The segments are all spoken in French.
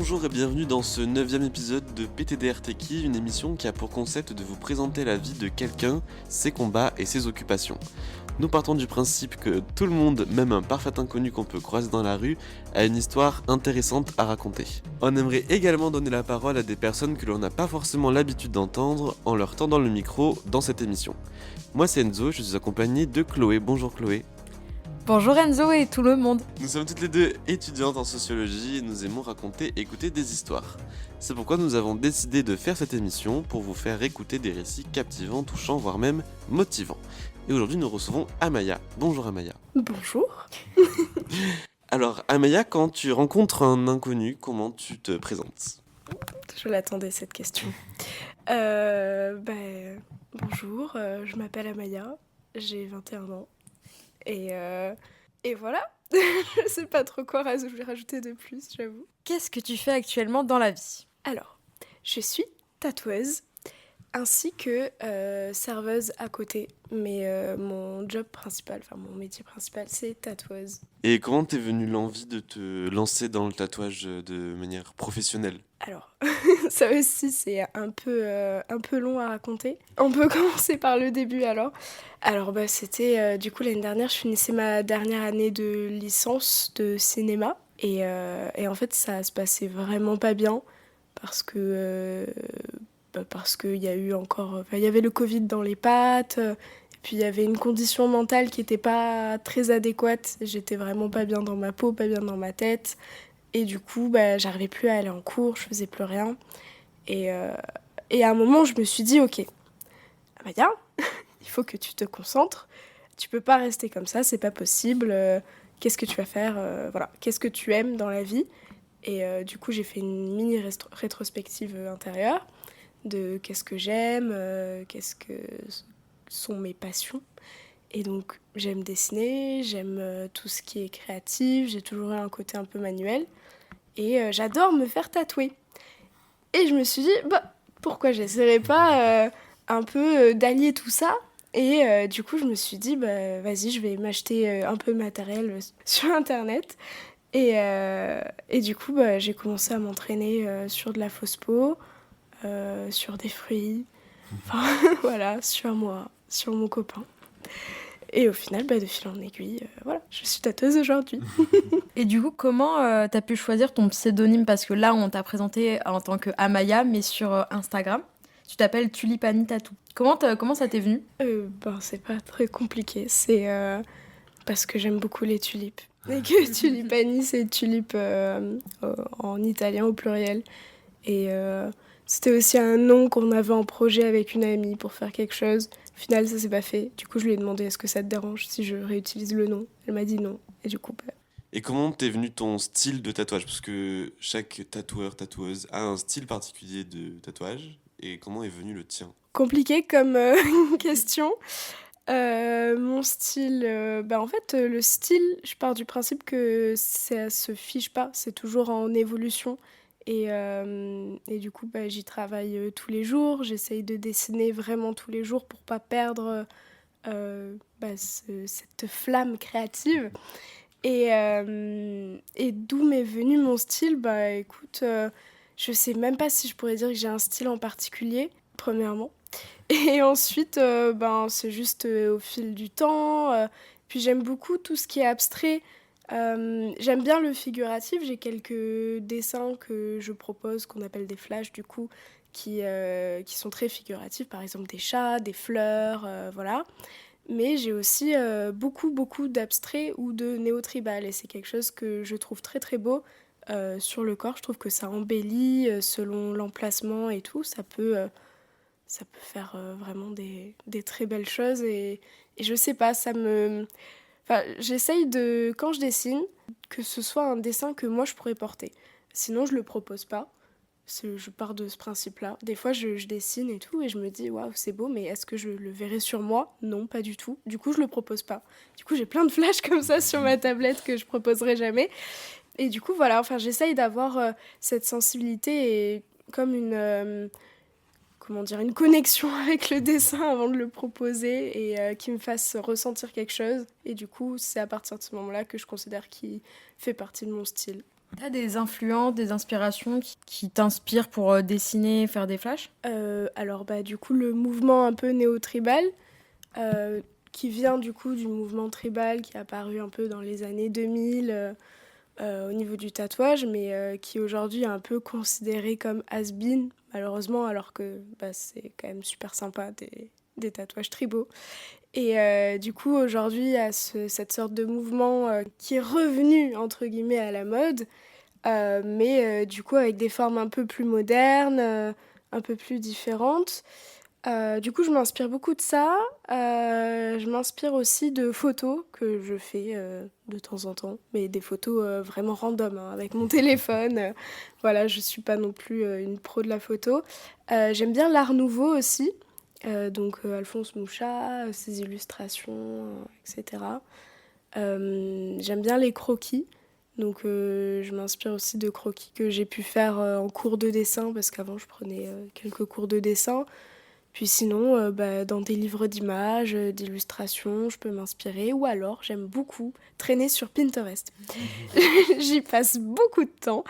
Bonjour et bienvenue dans ce 9e épisode de PTDR Techie, une émission qui a pour concept de vous présenter la vie de quelqu'un, ses combats et ses occupations. Nous partons du principe que tout le monde, même un parfait inconnu qu'on peut croiser dans la rue, a une histoire intéressante à raconter. On aimerait également donner la parole à des personnes que l'on n'a pas forcément l'habitude d'entendre en leur tendant le micro dans cette émission. Moi c'est Enzo, je suis accompagné de Chloé. Bonjour Chloé. Bonjour Enzo et tout le monde. Nous sommes toutes les deux étudiantes en sociologie et nous aimons raconter et écouter des histoires. C'est pourquoi nous avons décidé de faire cette émission pour vous faire écouter des récits captivants, touchants, voire même motivants. Et aujourd'hui nous recevons Amaya. Bonjour Amaya. Bonjour. Alors Amaya, quand tu rencontres un inconnu, comment tu te présentes ? Je l'attendais cette question. Bonjour, je m'appelle Amaya, j'ai 21 ans. Et voilà, je sais pas trop quoi rajouter de plus, j'avoue. Qu'est-ce que tu fais actuellement dans la vie ? Alors, je suis tatoueuse ainsi que serveuse à côté. Mais mon job principal, enfin mon métier principal, c'est tatoueuse. Et comment t'es venue l'envie de te lancer dans le tatouage de manière professionnelle ? Alors, ça aussi, c'est un peu long à raconter. On peut commencer par le début alors. Alors, c'était du coup l'année dernière, je finissais ma dernière année de licence de cinéma. Et en fait, ça se passait vraiment pas bien parce que parce qu'il y a eu encore... il y avait le Covid dans les pattes, et puis il y avait une condition mentale qui n'était pas très adéquate. J'étais vraiment pas bien dans ma peau, pas bien dans ma tête. Et du coup, j'arrivais plus à aller en cours, je faisais plus rien. Et à un moment, je me suis dit, ok, Amaya, il faut que tu te concentres. Tu peux pas rester comme ça, c'est pas possible. Qu'est-ce que tu vas faire voilà. Qu'est-ce que tu aimes dans la vie ? Et du coup, j'ai fait une mini rétrospective intérieure de qu'est-ce que j'aime, qu'est-ce que sont mes passions. Et donc, j'aime dessiner, j'aime tout ce qui est créatif, j'ai toujours eu un côté un peu manuel. Et j'adore me faire tatouer. Et je me suis dit, pourquoi j'essaierais pas un peu d'allier tout ça ? Et du coup, je me suis dit, vas-y, je vais m'acheter un peu de matériel sur Internet. Et du coup, j'ai commencé à m'entraîner sur de la fausse peau, sur des fruits, enfin, voilà, sur moi, sur mon copain. Et au final, de fil en aiguille, voilà, je suis tatoueuse aujourd'hui. Et du coup, comment t'as pu choisir ton pseudonyme ? Parce que là, on t'a présenté en tant que Amaya, mais sur Instagram, tu t'appelles Tulipani Tattoo. Comment ça t'est venu ? C'est pas très compliqué, c'est parce que j'aime beaucoup les tulipes. Et que Tulipani, c'est tulipe en italien au pluriel. Et c'était aussi un nom qu'on avait en projet avec une amie pour faire quelque chose. Au final, ça s'est pas fait. Du coup, je lui ai demandé est-ce que ça te dérange si je réutilise le nom. Elle m'a dit non. Et du coup, Et comment t'es venu ton style de tatouage ? Parce que chaque tatoueur, tatoueuse a un style particulier de tatouage. Et comment est venu le tien ? compliqué comme question. Mon style, en fait, le style, je pars du principe que ça se fiche pas, c'est toujours en évolution. Et du coup, j'y travaille tous les jours. J'essaye de dessiner vraiment tous les jours pour pas perdre cette flamme créative. Et d'où m'est venu mon style ? Écoute, je sais même pas si je pourrais dire que j'ai un style en particulier, premièrement. Et ensuite, c'est juste au fil du temps. Puis j'aime beaucoup tout ce qui est abstrait. J'aime bien le figuratif. J'ai quelques dessins que je propose, qu'on appelle des flashs, du coup, qui sont très figuratifs. Par exemple, des chats, des fleurs, voilà. Mais j'ai aussi beaucoup d'abstrait ou de néo-tribal. Et c'est quelque chose que je trouve très très beau sur le corps. Je trouve que ça embellit selon l'emplacement et tout. Ça peut faire vraiment des très belles choses. Et je sais pas, j'essaye de, quand je dessine, que ce soit un dessin que moi je pourrais porter. Sinon, je le propose pas. Je pars de ce principe-là. Des fois, je dessine et tout, et je me dis, waouh, c'est beau, mais est-ce que je le verrai sur moi ? Non, pas du tout. Du coup, je le propose pas. Du coup, j'ai plein de flashs comme ça sur ma tablette que je proposerai jamais. Et du coup, voilà, j'essaye d'avoir cette sensibilité et comme une connexion avec le dessin avant de le proposer et qui me fasse ressentir quelque chose. Et du coup, c'est à partir de ce moment-là que je considère qu'il fait partie de mon style. T'as des influences, des inspirations qui t'inspirent pour dessiner, faire des flashs? Alors du coup le mouvement un peu néo-tribal, qui vient du coup du mouvement tribal qui est apparu un peu dans les années 2000 au niveau du tatouage, mais qui aujourd'hui est un peu considéré comme has-been, malheureusement, alors que c'est quand même super sympa des tatouages tribaux. Et du coup, aujourd'hui, il y a cette sorte de mouvement qui est revenu, entre guillemets, à la mode, mais du coup, avec des formes un peu plus modernes, un peu plus différentes. Du coup, je m'inspire beaucoup de ça. Je m'inspire aussi de photos que je fais de temps en temps, mais des photos vraiment random, hein, avec mon téléphone. Voilà, je suis pas non plus une pro de la photo. J'aime bien l'art nouveau aussi, donc Alphonse Mouchat, ses illustrations, etc. J'aime bien les croquis. Donc je m'inspire aussi de croquis que j'ai pu faire en cours de dessin, parce qu'avant je prenais quelques cours de dessin. Puis sinon, dans des livres d'images, d'illustrations, je peux m'inspirer. Ou alors, j'aime beaucoup traîner sur Pinterest. J'y passe beaucoup de temps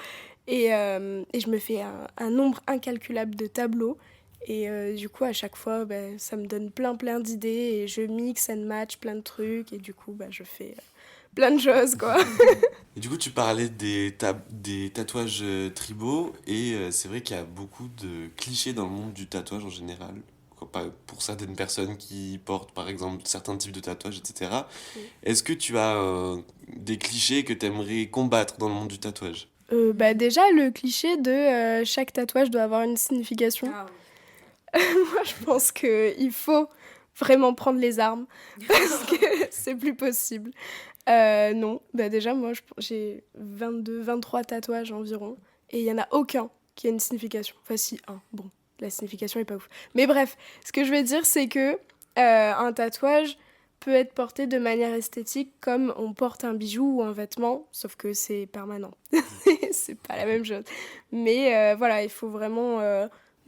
et je me fais un nombre incalculable de tableaux. Et du coup, à chaque fois, ça me donne plein d'idées et je mixe and match plein de trucs. Et du coup, je fais plein de choses, quoi. Et du coup, tu parlais des tatouages tribaux, et c'est vrai qu'il y a beaucoup de clichés dans le monde du tatouage en général. Pour certaines personnes qui portent par exemple certains types de tatouages, etc. Oui. Est-ce que tu as des clichés que tu aimerais combattre dans le monde du tatouage? Déjà, le cliché de chaque tatouage doit avoir une signification. Ah Moi, je pense qu'il faut vraiment prendre les armes parce que c'est plus possible. Non, déjà, moi, j'ai 23 tatouages environ et il n'y en a aucun qui a une signification. Enfin, si, un. Bon, la signification est pas ouf. Mais bref, ce que je veux dire, c'est que un tatouage peut être porté de manière esthétique comme on porte un bijou ou un vêtement, sauf que c'est permanent. C'est pas la même chose. Mais voilà, il faut vraiment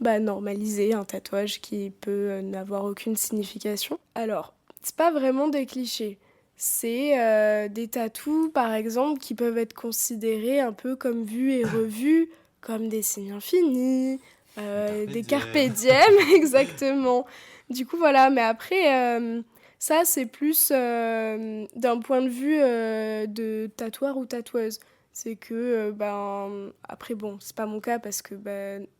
normaliser un tatouage qui peut n'avoir aucune signification. Alors, c'est pas vraiment des clichés. C'est des tatous, par exemple, qui peuvent être considérés un peu comme vus et revus, comme des signes infinis, des carpe diem, exactement. Du coup, voilà. Mais après, ça, c'est plus d'un point de vue de tatoueur ou tatoueuse. C'est que, après, bon, c'est pas mon cas parce que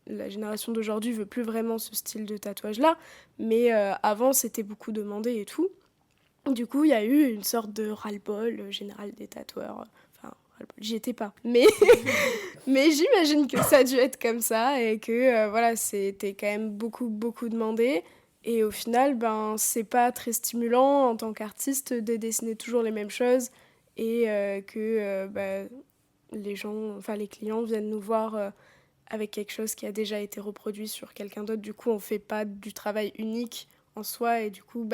la génération d'aujourd'hui veut plus vraiment ce style de tatouage-là. Mais avant, c'était beaucoup demandé et tout. Du coup, il y a eu une sorte de ras-le-bol général des tatoueurs. Enfin, ras-le-bol, j'y étais pas. Mais j'imagine que ça a dû être comme ça et que voilà, c'était quand même beaucoup demandé. Et au final, c'est pas très stimulant en tant qu'artiste de dessiner toujours les mêmes choses et que les gens, enfin les clients viennent nous voir avec quelque chose qui a déjà été reproduit sur quelqu'un d'autre. Du coup, on fait pas du travail unique en soi et du coup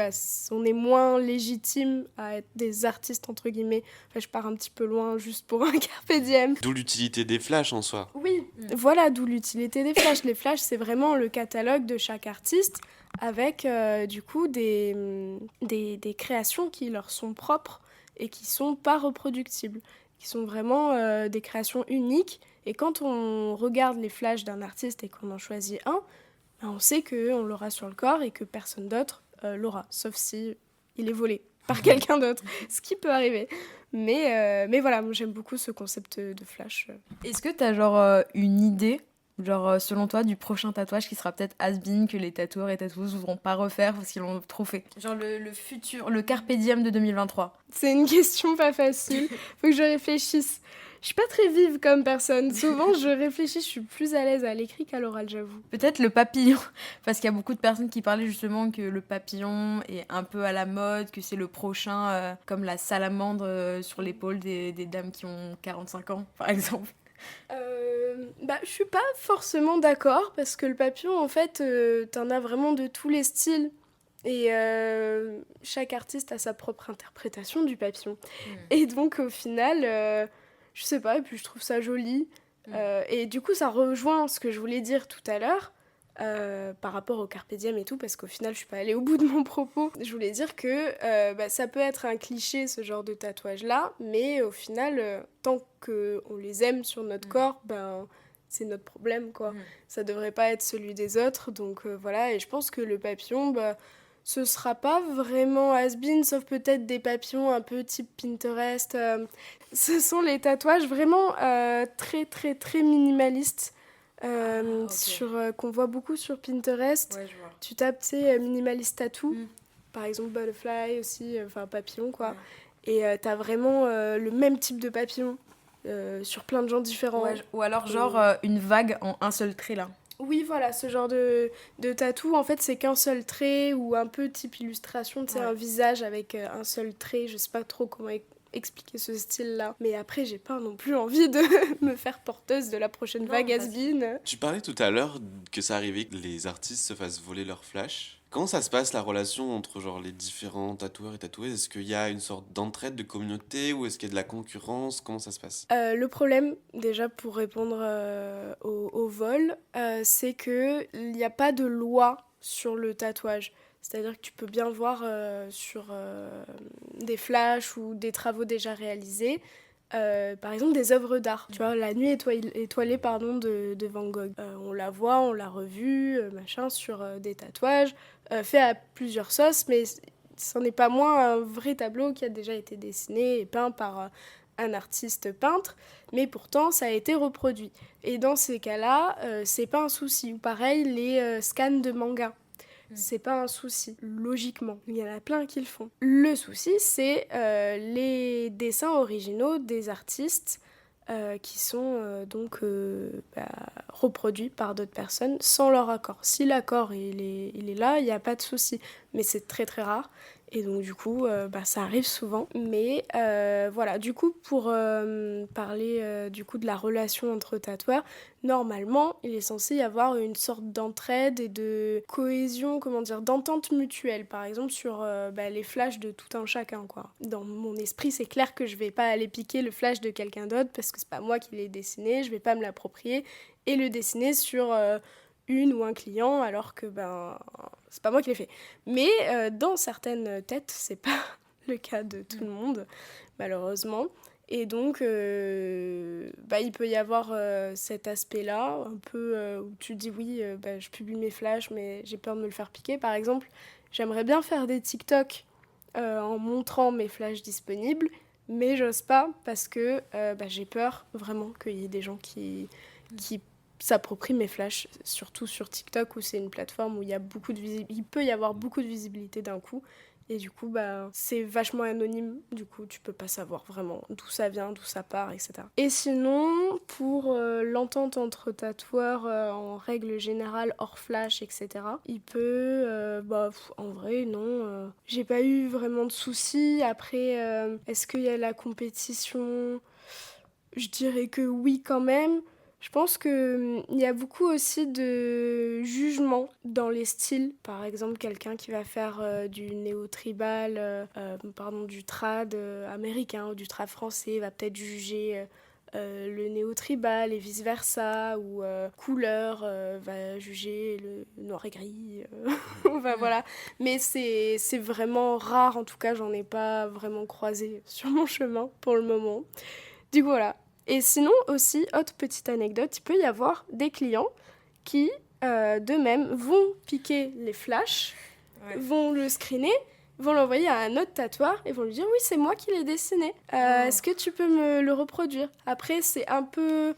on est moins légitime à être des artistes entre guillemets. Enfin, je pars un petit peu loin juste pour un carpe diem. D'où l'utilité des flashs en soi. Oui, voilà d'où l'utilité des flashs. Les flashs, c'est vraiment le catalogue de chaque artiste avec du coup des créations qui leur sont propres et qui sont pas reproductibles, qui sont vraiment des créations uniques. Et quand on regarde les flashs d'un artiste et qu'on en choisit un, on sait qu'on l'aura sur le corps et que personne d'autre l'aura, sauf si il est volé par quelqu'un d'autre, ce qui peut arriver. Mais voilà, moi j'aime beaucoup ce concept de flash. Est-ce que t'as genre une idée, genre selon toi, du prochain tatouage qui sera peut-être has-been, que les tatoueurs et tatoueuses voudront pas refaire parce qu'ils l'ont trop fait? Genre le futur, le carpe diem de 2023. C'est une question pas facile, faut que je réfléchisse. Je suis pas très vive comme personne. Souvent, je réfléchis, je suis plus à l'aise à l'écrit qu'à l'oral, j'avoue. Peut-être le papillon, parce qu'il y a beaucoup de personnes qui parlaient justement que le papillon est un peu à la mode, que c'est le prochain, comme la salamandre sur l'épaule des dames qui ont 45 ans, par exemple. Je suis pas forcément d'accord, parce que le papillon, en fait, t'en as vraiment de tous les styles. Et chaque artiste a sa propre interprétation du papillon. Et donc, au final, je sais pas, et puis je trouve ça joli. Et du coup, ça rejoint ce que je voulais dire tout à l'heure. par rapport au carpe diem et tout, parce qu'au final je suis pas allée au bout de mon propos. Je voulais dire que ça peut être un cliché ce genre de tatouage là, mais au final tant qu'on les aime sur notre corps, c'est notre problème quoi. Ça devrait pas être celui des autres, donc voilà. Et je pense que le papillon, ce sera pas vraiment has-been, sauf peut-être des papillons un peu type Pinterest. Ce sont les tatouages vraiment très très très minimalistes. Qu'on voit beaucoup sur Pinterest. Ouais, je vois. Tu tapes, tu sais, minimaliste tattoo, par exemple butterfly aussi, enfin papillon quoi. Ouais. Et t'as vraiment le même type de papillon sur plein de gens différents. Ouais, ou alors genre une vague en un seul trait là. Oui, voilà, ce genre de tatou, en fait, c'est qu'un seul trait ou un peu type illustration, tu sais, un visage avec un seul trait. Je sais pas trop comment expliquer ce style-là. Mais après, j'ai pas non plus envie de me faire porteuse de la prochaine vague has-been. Tu parlais tout à l'heure que ça arrivait que les artistes se fassent voler leur flash. Comment ça se passe la relation entre genre les différents tatoueurs et tatoueuses? Est-ce qu'il y a une sorte d'entraide de communauté ou est-ce qu'il y a de la concurrence? Comment ça se passe? Le problème, déjà pour répondre au vol, c'est qu'il n'y a pas de loi sur le tatouage. C'est-à-dire que tu peux bien voir sur des flashs ou des travaux déjà réalisés, par exemple des œuvres d'art. Tu vois, la nuit étoilée de Van Gogh. On la voit, on l'a revue, machin, sur des tatouages, fait à plusieurs sauces, mais c'en est pas moins un vrai tableau qui a déjà été dessiné et peint par un artiste peintre, mais pourtant ça a été reproduit. Et dans ces cas-là, c'est pas un souci. Ou pareil, les scans de manga. C'est pas un souci, logiquement. Il y en a plein qui le font. Le souci, c'est les dessins originaux des artistes qui sont reproduits par d'autres personnes sans leur accord. Si l'accord il est là, il n'y a pas de souci. Mais c'est très très rare. Et donc du coup, ça arrive souvent. Mais voilà, du coup, pour parler du coup de la relation entre tatoueurs, normalement, il est censé y avoir une sorte d'entraide et de cohésion, d'entente mutuelle. Par exemple, sur les flashs de tout un chacun, quoi. Dans mon esprit, c'est clair que je vais pas aller piquer le flash de quelqu'un d'autre parce que c'est pas moi qui l'ai dessiné, je vais pas me l'approprier et le dessiner sur une ou un client alors que c'est pas moi qui l'ai fait. Mais dans certaines têtes, c'est pas le cas de tout le monde, malheureusement. Et donc, il peut y avoir cet aspect-là, un peu où tu te dis oui, je publie mes flashs, mais j'ai peur de me le faire piquer. Par exemple, j'aimerais bien faire des TikTok en montrant mes flashs disponibles, mais j'ose pas parce que j'ai peur vraiment qu'il y ait des gens qui s'approprient mes flashs, surtout sur TikTok où c'est une plateforme où il peut y avoir beaucoup de visibilité d'un coup. Et du coup, c'est vachement anonyme. Du coup, tu peux pas savoir vraiment d'où ça vient, d'où ça part, etc. Et sinon, pour l'entente entre tatoueurs, en règle générale, hors flash, etc., il peut... en vrai, non. J'ai pas eu vraiment de soucis. Après, est-ce qu'il y a la compétition ? Je dirais que oui, quand même. Je pense qu'il y a beaucoup aussi de jugement dans les styles. Par exemple, quelqu'un qui va faire du néo-tribal, du trad américain ou du trad français va peut-être juger le néo-tribal et vice-versa. Ou couleur va juger le noir et gris. Voilà. Mais c'est vraiment rare, en tout cas, j'en ai pas vraiment croisé sur mon chemin pour le moment. Du coup, voilà. Et sinon aussi, autre petite anecdote, il peut y avoir des clients qui, d'eux-mêmes, vont piquer les flashs, vont le screener, vont l'envoyer à un autre tatoueur et vont lui dire « Oui, c'est moi qui l'ai dessiné. Est-ce que tu peux me le reproduire ?» Après, c'est un peu...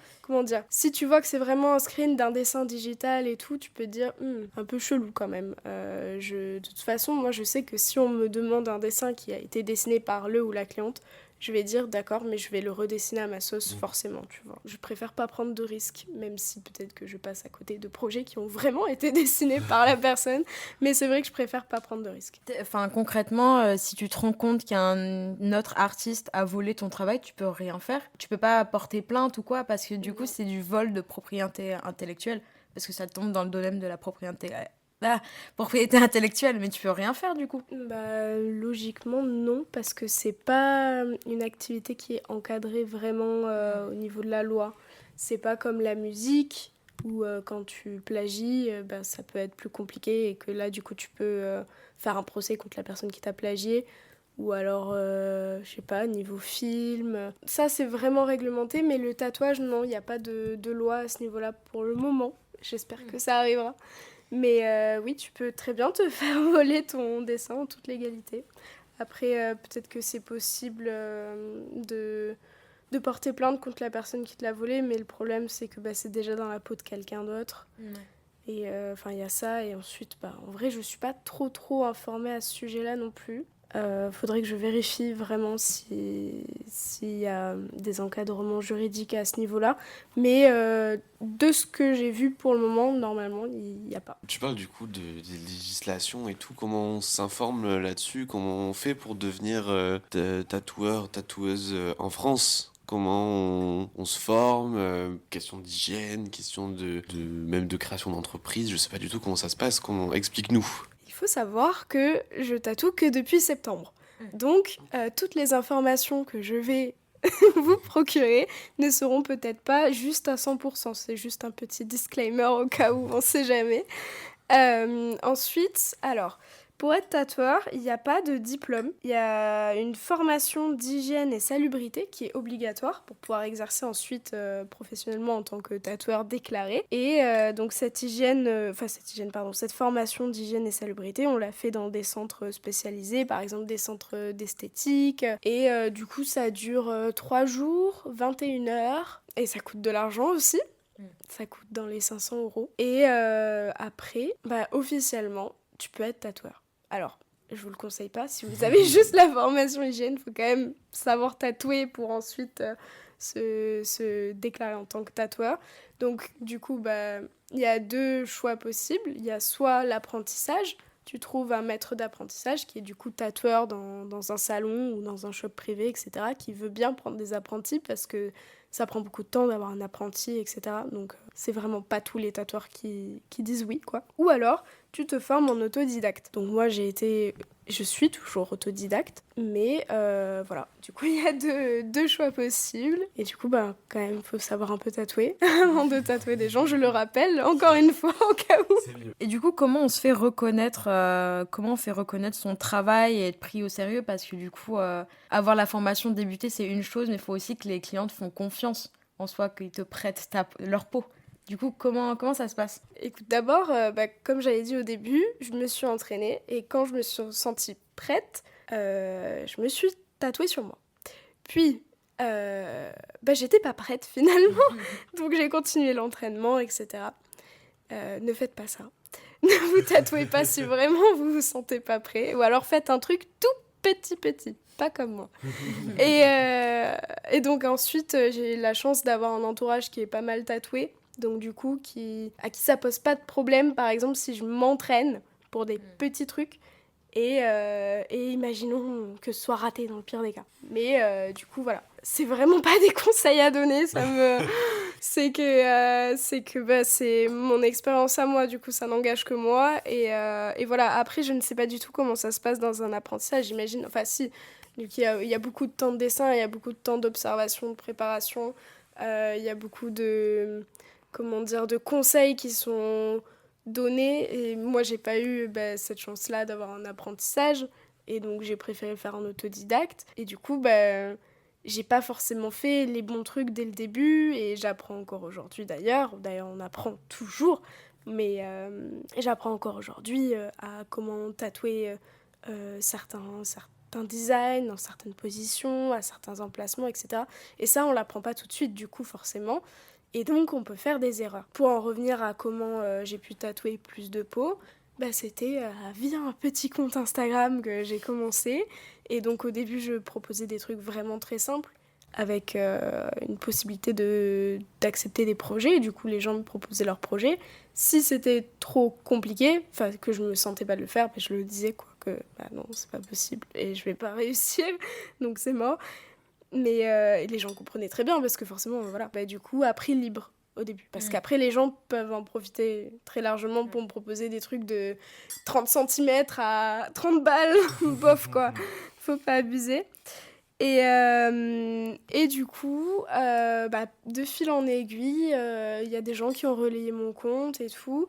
Si tu vois que c'est vraiment un screen d'un dessin digital et tout, tu peux te dire un peu chelou quand même. De toute façon, moi, je sais que si on me demande un dessin qui a été dessiné par le ou la cliente, je vais dire d'accord, mais je vais le redessiner à ma sauce forcément, tu vois. Je préfère pas prendre de risques, même si peut-être que je passe à côté de projets qui ont vraiment été dessinés par la personne, mais c'est vrai que je préfère pas prendre de risques. Enfin, concrètement, si tu te rends compte qu'un autre artiste a volé ton travail, tu peux rien faire. Tu peux pas porter plainte ou quoi, parce que du coup, c'est du vol de propriété intellectuelle, parce que ça tombe dans le domaine de la propriété intellectuelle, mais tu peux rien faire du coup. Logiquement non, parce que c'est pas une activité qui est encadrée vraiment au niveau de la loi. C'est pas comme la musique Ou quand tu plagies, ça peut être plus compliqué et que là, du coup, tu peux faire un procès contre la personne qui t'a plagié. Ou alors, je sais pas, niveau film. Ça, c'est vraiment réglementé, mais le tatouage, non, il n'y a pas de loi à ce niveau-là pour le moment. J'espère que ça arrivera. Mais oui, tu peux très bien te faire voler ton dessin en toute légalité. Après, peut-être que c'est possible de porter plainte contre la personne qui te l'a volé, mais le problème, c'est que c'est déjà dans la peau de quelqu'un d'autre. Ouais. Et il y a ça, et ensuite, en vrai, je suis pas trop informée à ce sujet-là non plus. Faudrait que je vérifie vraiment s'il y a des encadrements juridiques à ce niveau-là. Mais de ce que j'ai vu pour le moment, normalement, il n'y a pas. Tu parles du coup des législations et tout, comment on s'informe là-dessus, comment on fait pour devenir tatoueur, tatoueuse en France? Comment on se forme, question d'hygiène, question même de création d'entreprise, je sais pas du tout comment ça se passe, explique-nous. Il faut savoir que je tatoue que depuis septembre. Donc, toutes les informations que je vais vous procurer ne seront peut-être pas juste à 100%. C'est juste un petit disclaimer au cas où, on sait jamais. Ensuite, alors, pour être tatoueur, il n'y a pas de diplôme. Il y a une formation d'hygiène et salubrité qui est obligatoire pour pouvoir exercer ensuite professionnellement en tant que tatoueur déclaré. Et donc cette formation d'hygiène et salubrité, on l'a fait dans des centres spécialisés, par exemple des centres d'esthétique. Et du coup, ça dure 3 jours, 21 heures. Et ça coûte de l'argent aussi. Ça coûte dans les 500 €. Et après, officiellement, tu peux être tatoueur. Alors, je vous le conseille pas. Si vous avez juste la formation hygiène, il faut quand même savoir tatouer pour ensuite se déclarer en tant que tatoueur. Donc, du coup, il y a 2 choix possibles. Il y a soit l'apprentissage. Tu trouves un maître d'apprentissage qui est du coup tatoueur dans un salon ou dans un shop privé, etc., qui veut bien prendre des apprentis parce que ça prend beaucoup de temps d'avoir un apprenti, etc. Donc, c'est vraiment pas tous les tatoueurs qui disent oui, quoi. Ou alors, tu te formes en autodidacte. Donc, moi, je suis toujours autodidacte, mais voilà. Du coup, il y a deux choix possibles. Et du coup, quand même, il faut savoir un peu tatouer avant de tatouer des gens. Je le rappelle, encore une fois, au cas où. Et du coup, comment on fait reconnaître son travail et être pris au sérieux? Parce que du coup, avoir la formation débutée, c'est une chose, mais il faut aussi que les clients te font confiance en soi, qu'ils te prêtent leur peau. Du coup, comment ça se passe? Écoute, d'abord, comme j'avais dit au début, je me suis entraînée et quand je me suis sentie prête, je me suis tatouée sur moi. Puis, j'étais pas prête finalement, donc j'ai continué l'entraînement, etc. Ne faites pas ça. Ne vous tatouez pas si vraiment vous vous sentez pas prêt, ou alors faites un truc tout petit, pas comme moi. Et donc ensuite, j'ai la chance d'avoir un entourage qui est pas mal tatoué. Donc du coup, à qui ça pose pas de problème, par exemple, si je m'entraîne pour des petits trucs, et imaginons que ce soit raté dans le pire des cas. Mais du coup, voilà. C'est vraiment pas des conseils à donner, c'est mon expérience à moi, du coup, ça n'engage que moi. Et voilà, après, je ne sais pas du tout comment ça se passe dans un apprentissage, j'imagine. Enfin, si, donc il y a beaucoup de temps de dessin, il y a beaucoup de temps d'observation, de préparation, il y a beaucoup de conseils qui sont donnés. Et moi, j'ai pas eu cette chance-là d'avoir un apprentissage. Et donc, j'ai préféré faire un autodidacte. Et du coup, j'ai pas forcément fait les bons trucs dès le début. Et j'apprends encore aujourd'hui, d'ailleurs. D'ailleurs, on apprend toujours. Mais j'apprends encore aujourd'hui à comment tatouer certains designs, dans certaines positions, à certains emplacements, etc. Et ça, on l'apprend pas tout de suite, du coup, forcément. Et donc, on peut faire des erreurs. Pour en revenir à comment j'ai pu tatouer plus de peau, c'était via un petit compte Instagram que j'ai commencé. Et donc, au début, je proposais des trucs vraiment très simples, avec une possibilité d'accepter des projets. Et du coup, les gens me proposaient leurs projets. Si c'était trop compliqué, que je me sentais pas de le faire, je le disais, quoi, que non, c'est pas possible et je vais pas réussir, donc c'est mort. Mais les gens comprenaient très bien parce que forcément, voilà, du coup, à prix libre au début. Parce qu'après, les gens peuvent en profiter très largement pour me proposer des trucs de 30 cm à 30 balles. Bof, quoi. Faut pas abuser. Et du coup, de fil en aiguille, il y a des gens qui ont relayé mon compte et tout.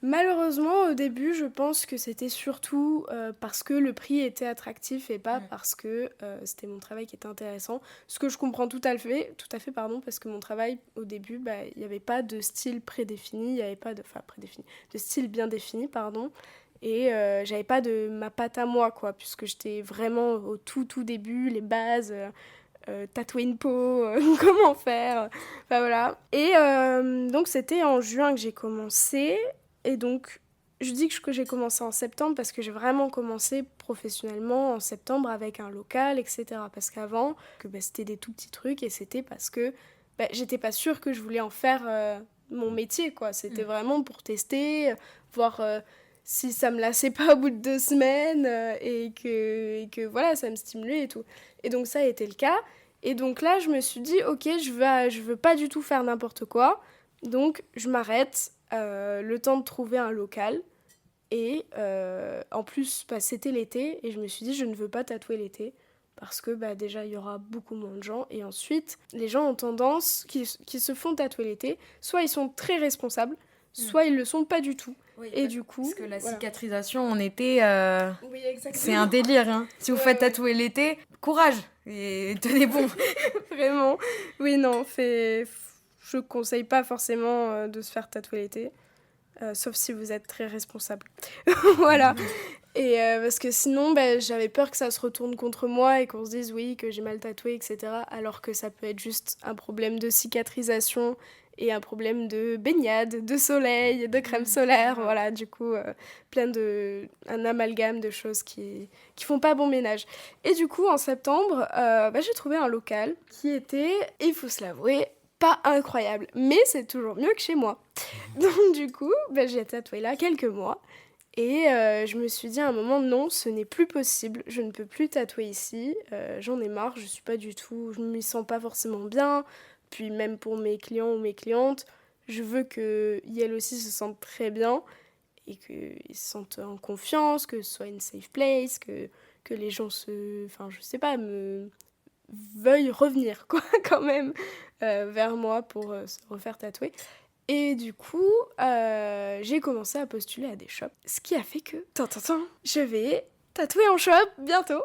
Malheureusement, au début, je pense que c'était surtout parce que le prix était attractif et pas parce que c'était mon travail qui était intéressant. Ce que je comprends tout à fait, parce que mon travail, au début, il n'y avait pas de style prédéfini, il n'y avait pas de style bien défini, pardon. Et j'avais pas de ma patte à moi, quoi, puisque j'étais vraiment au tout début, les bases, tatouer une peau, comment faire, enfin voilà. Et donc c'était en juin que j'ai commencé. Et donc, je dis que j'ai commencé en septembre parce que j'ai vraiment commencé professionnellement en septembre avec un local, etc. Parce qu'avant, c'était des tout petits trucs et c'était parce que j'étais pas sûre que je voulais en faire mon métier, quoi. C'était vraiment pour tester, voir si ça me lassait pas au bout de 2 semaines et que voilà, ça me stimulait et tout. Et donc ça a été le cas. Et donc là, je me suis dit, ok, je veux pas du tout faire n'importe quoi. Donc, je m'arrête le temps de trouver un local. Et en plus, c'était l'été. Et je me suis dit, je ne veux pas tatouer l'été. Parce que déjà, il y aura beaucoup moins de gens. Et ensuite, les gens ont tendance, qui se font tatouer l'été, soit ils sont très responsables, soit ils le sont pas du tout. Oui, et du coup, parce que la voilà. cicatrisation en été, Oui, exactement. c'est un délire. Hein. Si vous faites tatouer l'été, courage et tenez bon. Vraiment. Oui, non, je conseille pas forcément de se faire tatouer l'été. Sauf si vous êtes très responsable. Voilà. Et parce que sinon, j'avais peur que ça se retourne contre moi et qu'on se dise oui, que j'ai mal tatoué, etc. Alors que ça peut être juste un problème de cicatrisation et un problème de baignade, de soleil, de crème solaire. Voilà, du coup, un amalgame de choses qui font pas bon ménage. Et du coup, en septembre, j'ai trouvé un local qui était, il faut se l'avouer, pas incroyable. Mais c'est toujours mieux que chez moi. Donc du coup, j'ai tatoué là quelques mois. Et je me suis dit à un moment, non, ce n'est plus possible, je ne peux plus tatouer ici, j'en ai marre, je ne m'y sens pas forcément bien, puis même pour mes clients ou mes clientes, je veux qu'elles aussi se sentent très bien et qu'ils se sentent en confiance, que ce soit une safe place, que les gens veuillent revenir quoi, quand même vers moi pour se refaire tatouer. Et du coup, j'ai commencé à postuler à des shops. Ce qui a fait que, je vais tatouer en shop bientôt.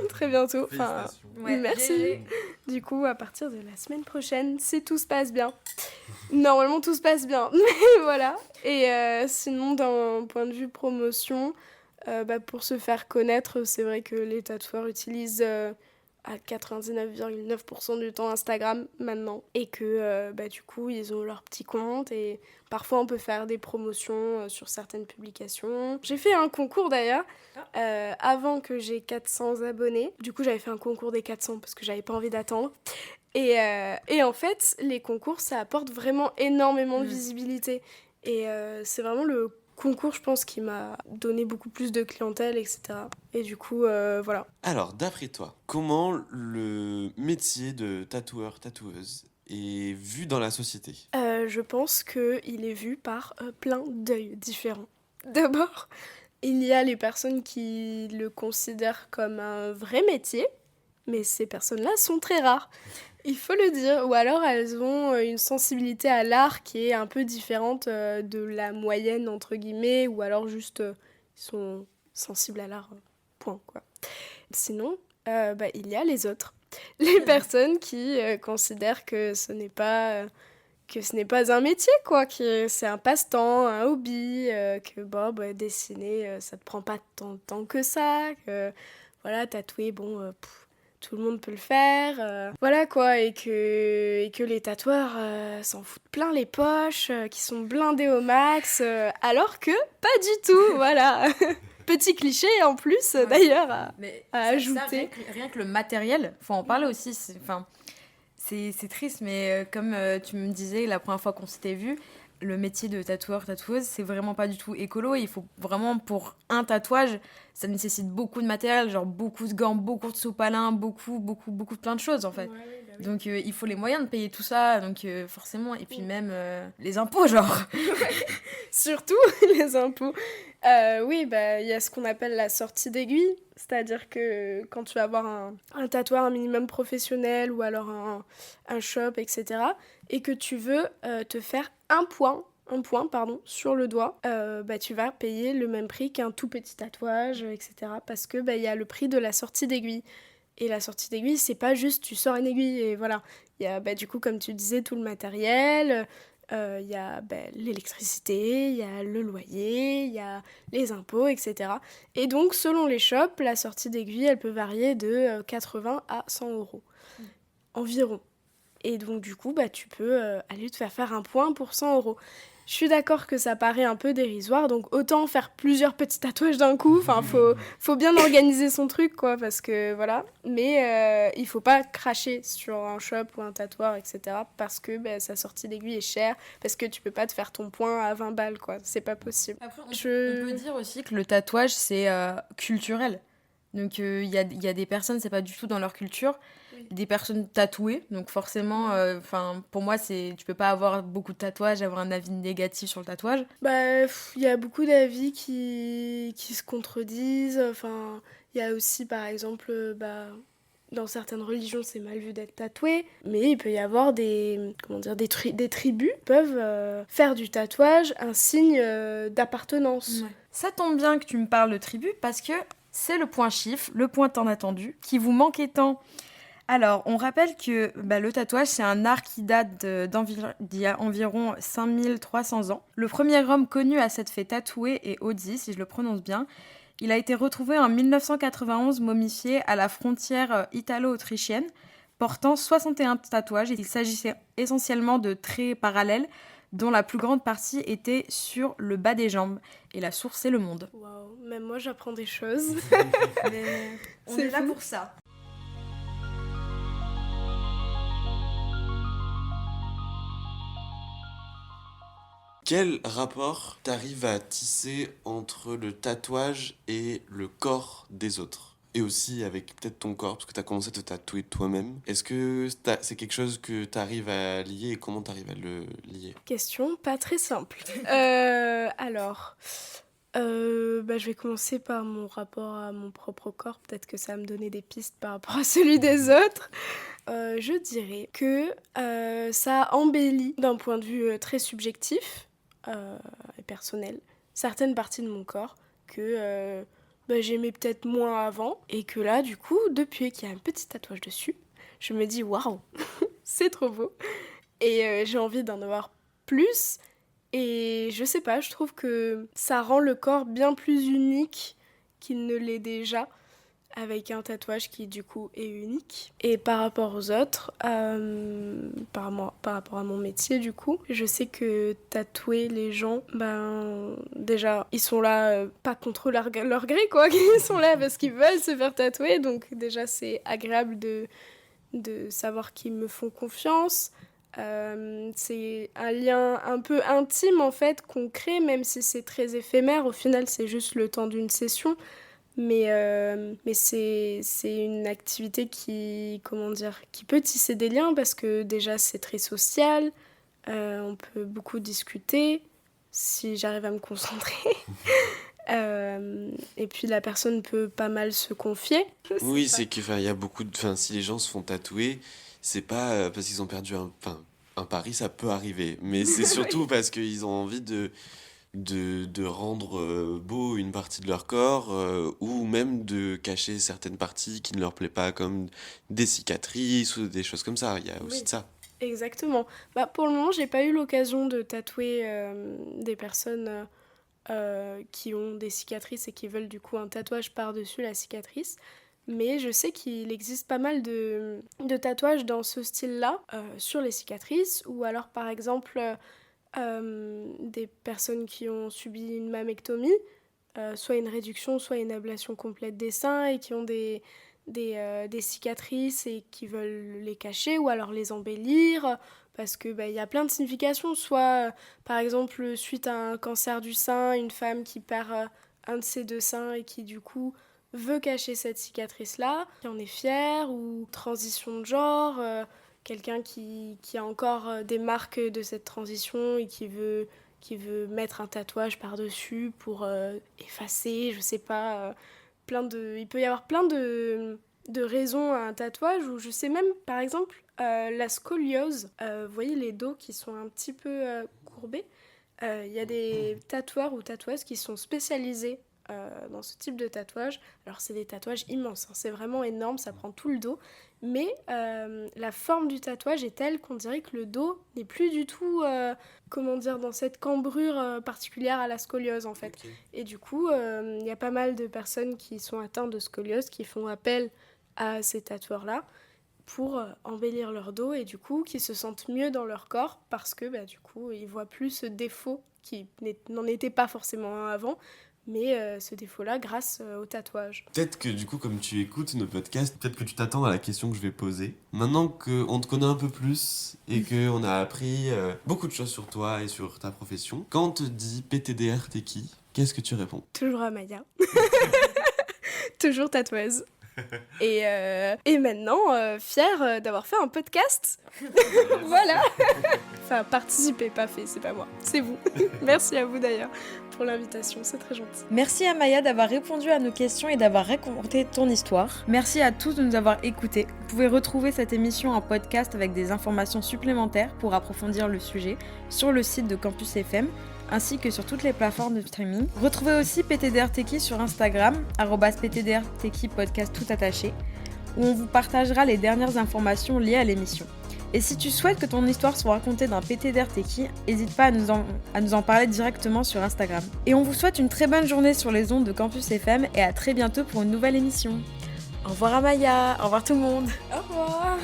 Très bientôt. Enfin, merci. Du coup, à partir de la semaine prochaine, si tout se passe bien. Normalement, tout se passe bien. Mais voilà. Et sinon, d'un point de vue promotion, pour se faire connaître, c'est vrai que les tatoueurs utilisent à 99,9% du temps Instagram maintenant et que du coup ils ont leur petit compte et parfois on peut faire des promotions sur certaines publications. J'ai fait un concours d'ailleurs avant que j'ai 400 abonnés. Du coup j'avais fait un concours des 400 parce que j'avais pas envie d'attendre. Et en fait les concours ça apporte vraiment énormément de visibilité et c'est vraiment le concours, je pense, qui m'a donné beaucoup plus de clientèle, etc. Et du coup, voilà. Alors, d'après toi, comment le métier de tatoueur-tatoueuse est vu dans la société ? Je pense qu'il est vu par plein d'œils différents. D'abord, il y a les personnes qui le considèrent comme un vrai métier, mais ces personnes-là sont très rares. Il faut le dire, ou alors elles ont une sensibilité à l'art qui est un peu différente de la moyenne, entre guillemets, ou alors juste ils sont sensibles à l'art, point, quoi. Sinon, il y a les autres. Les personnes qui considèrent que ce n'est pas un métier, quoi, que c'est un passe-temps, un hobby, que dessiner, ça te prend pas tant de temps que ça, que voilà, tatouer, tout le monde peut le faire, voilà quoi, et que les tatoueurs s'en foutent plein les poches, qui sont blindés au max, alors que pas du tout, voilà. Petit cliché en plus, d'ailleurs, à ajouter. Rien que le matériel, faut en parler aussi, c'est triste, mais comme tu me disais la première fois qu'on s'était vu, le métier de tatoueur-tatoueuse, c'est vraiment pas du tout écolo. Il faut vraiment, pour un tatouage, ça nécessite beaucoup de matériel, genre beaucoup de gants, beaucoup de sopalin, beaucoup de plein de choses, en fait. Oui. Donc, il faut les moyens de payer tout ça, donc forcément. Et puis même les impôts, genre. Surtout les impôts. Oui, il y a ce qu'on appelle la sortie d'aiguille. C'est-à-dire que quand tu vas avoir un tatoueur, un minimum professionnel ou alors un shop, etc., et que tu veux te faire un point, sur le doigt, tu vas payer le même prix qu'un tout petit tatouage, etc. Parce que y a le prix de la sortie d'aiguille. Et la sortie d'aiguille, c'est pas juste tu sors une aiguille et voilà. Il y a du coup, comme tu disais, tout le matériel, il y a l'électricité, il y a le loyer, il y a les impôts, etc. Et donc, selon les shops, la sortie d'aiguille, elle peut varier de 80 à 100 euros environ. Et donc, du coup, tu peux aller te faire un point pour 100 euros. Je suis d'accord que ça paraît un peu dérisoire, donc autant faire plusieurs petits tatouages d'un coup. Enfin, faut bien organiser son truc, quoi, parce que voilà. Mais il faut pas cracher sur un shop ou un tatoueur, etc. Parce que sa sortie d'aiguille est chère, parce que tu peux pas te faire ton point à 20 balles, quoi. C'est pas possible. Après, on peut dire aussi que le tatouage, c'est culturel. Donc, il y a des personnes, c'est pas du tout dans leur culture. Oui. Des personnes tatouées. Donc, forcément, pour moi, tu peux pas avoir beaucoup de tatouages, avoir un avis négatif sur le tatouage. Il y a beaucoup d'avis qui se contredisent. Enfin, il y a aussi, par exemple, dans certaines religions, c'est mal vu d'être tatoué. Mais il peut y avoir des tribus qui peuvent faire du tatouage un signe d'appartenance. Ouais. Ça tombe bien que tu me parles de tribu parce que c'est le point chiffre, le point tant attendu, qui vous manquait tant. Alors, on rappelle que le tatouage, c'est un art qui date d'il y a environ 5300 ans. Le premier homme connu à s'être fait tatouer est Oddi, si je le prononce bien. Il a été retrouvé en 1991 momifié à la frontière italo-autrichienne, portant 61 tatouages. Il s'agissait essentiellement de traits parallèles, dont la plus grande partie était sur le bas des jambes. Et la source, c'est Le Monde. Waouh, même moi j'apprends des choses. Mais on est là pour ça. Quel rapport t'arrives à tisser entre le tatouage et le corps des autres ? Et aussi avec peut-être ton corps, parce que t'as commencé à te tatouer toi-même. Est-ce que c'est quelque chose que t'arrives à lier et comment t'arrives à le lier ? Question pas très simple. Je vais commencer par mon rapport à mon propre corps. Peut-être que ça va me donner des pistes par rapport à celui des autres. Je dirais que ça embellit d'un point de vue très subjectif et personnel certaines parties de mon corps que j'aimais peut-être moins avant. Et que là, du coup, depuis qu'il y a un petit tatouage dessus, je me dis waouh, c'est trop beau. Et j'ai envie d'en avoir plus. Et je sais pas, je trouve que ça rend le corps bien plus unique qu'il ne l'est déjà, avec un tatouage qui du coup est unique. Et par rapport aux autres, par rapport à mon métier du coup, je sais que tatouer les gens, déjà ils sont là pas contre leur gré quoi, ils sont là parce qu'ils veulent se faire tatouer, donc déjà c'est agréable de savoir qu'ils me font confiance. C'est un lien un peu intime en fait qu'on crée, même si c'est très éphémère. Au final, c'est juste le temps d'une session. Mais c'est une activité qui peut tisser des liens parce que déjà c'est très social. On peut beaucoup discuter si j'arrive à me concentrer. Et puis la personne peut pas mal se confier. Oui, c'est que il y a beaucoup de si les gens se font tatouer, c'est pas parce qu'ils ont perdu un pari, ça peut arriver, mais c'est surtout parce qu'ils ont envie de rendre beau une partie de leur corps ou même de cacher certaines parties qui ne leur plaît pas, comme des cicatrices ou des choses comme ça. Il y a aussi de ça. Exactement. Pour le moment, j'ai pas eu l'occasion de tatouer des personnes qui ont des cicatrices et qui veulent du coup un tatouage par-dessus la cicatrice. Mais je sais qu'il existe pas mal de tatouages dans ce style-là, sur les cicatrices, ou alors par exemple des personnes qui ont subi une mammectomie, soit une réduction, soit une ablation complète des seins, et qui ont des cicatrices et qui veulent les cacher, ou alors les embellir, parce que y a plein de significations, soit par exemple suite à un cancer du sein, une femme qui perd un de ses deux seins et qui du coup veut cacher cette cicatrice-là, qui en est fière, ou transition de genre, quelqu'un qui a encore des marques de cette transition et qui veut mettre un tatouage par-dessus pour effacer, je sais pas, il peut y avoir plein de raisons à un tatouage, ou je sais même, par exemple, la scoliose. Vous voyez les dos qui sont un petit peu courbés. Il y a des tatoueurs ou tatoueuses qui sont spécialisés dans ce type de tatouage. Alors c'est des tatouages immenses, hein, c'est vraiment énorme, ça prend tout le dos. Mais la forme du tatouage est telle qu'on dirait que le dos n'est plus du tout, dans cette cambrure particulière à la scoliose en fait. Ok. Et du coup, il y a pas mal de personnes qui sont atteintes de scoliose qui font appel à ces tatoueurs-là pour embellir leur dos et du coup qui se sentent mieux dans leur corps parce que du coup ils voient plus ce défaut qui n'en était pas forcément un avant, mais ce défaut-là grâce au tatouage. Peut-être que du coup, comme tu écoutes nos podcasts, peut-être que tu t'attends à la question que je vais poser. Maintenant qu'on te connaît un peu plus et qu'on a appris beaucoup de choses sur toi et sur ta profession, quand on te dit PTDR, t'es qui ? Qu'est-ce que tu réponds ? Toujours Amaya. Toujours tatoueuse. Et maintenant, fière d'avoir fait un podcast. Voilà. Enfin, participer, pas fait, c'est pas moi, c'est vous. Merci à vous d'ailleurs pour l'invitation, c'est très gentil. Merci à Maya d'avoir répondu à nos questions et d'avoir raconté ton histoire. Merci à tous de nous avoir écoutés. Vous pouvez retrouver cette émission en podcast avec des informations supplémentaires pour approfondir le sujet sur le site de Campus FM, ainsi que sur toutes les plateformes de streaming. Retrouvez aussi PTDR Techie sur Instagram, @PTDR Techie podcast tout attaché, où on vous partagera les dernières informations liées à l'émission. Et si tu souhaites que ton histoire soit racontée d'un PTDR Techie, n'hésite pas à nous en parler directement sur Instagram. Et on vous souhaite une très bonne journée sur les ondes de Campus FM et à très bientôt pour une nouvelle émission. Au revoir Amaya, au revoir tout le monde. Au revoir.